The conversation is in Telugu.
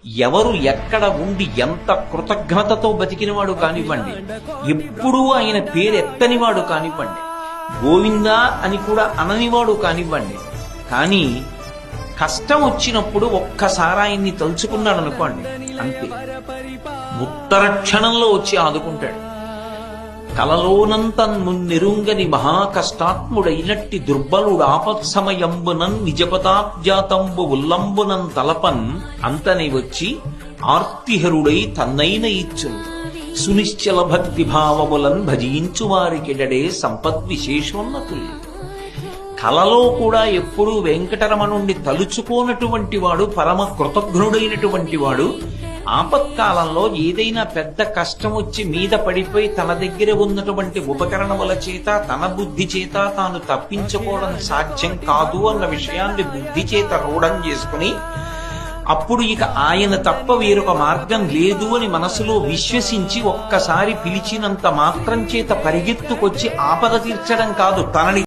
ఎవరు ఎక్కడ ఉండి ఎంత కృతజ్ఞతతో బతికినవాడు కానివ్వండి, ఎప్పుడూ ఆయన పేరెత్తనివాడు కానివ్వండి, గోవిందా అని కూడా అననివాడు కానివ్వండి, కానీ కష్టం వచ్చినప్పుడు ఒక్కసారి ఆయన్ని తలుచుకున్నాడు అనుకోండి, అంతే ఉత్తర క్షణంలో వచ్చి ఆదుకుంటాడు. కలలోనంత మున్నెరుంగని మహాకష్టాత్ముడైనట్టి దుర్బలుడు ఆపత్సమయంబునన్ నిజపదాబ్జాతంబు ఉల్లంబునం తలపన్ అంతని వచ్చి ఆర్తిహరుడై తన్నైన ఇచ్చును సునిశ్చల భక్తి భావములన్ భజించు వారికిడడే సంపద్విశేషోన్నతులు. కలలో కూడా ఎప్పుడూ వెంకటరమణుణ్ణి తలుచుకోనటువంటి వాడు, పరమ కృతజ్ఞుడైనటువంటి వాడు, ఆపత్కాలంలో ఏదైనా పెద్ద కష్టం వచ్చి మీద పడిపోయి తన దగ్గర ఉన్నటువంటి ఉపకరణముల చేత, తన బుద్ధి చేత తాను తప్పించుకోవడం సాధ్యం కాదు అన్న విషయాన్ని బుద్ధి చేత రూఢం చేసుకుని, అప్పుడు ఇక ఆయన తప్ప వేరొక మార్గం లేదు అని మనసులో విశ్వసించి ఒక్కసారి పిలిచినంత మాత్రం చేత పరిగెత్తుకొచ్చి ఆపద తీర్చడం కాదు, తనని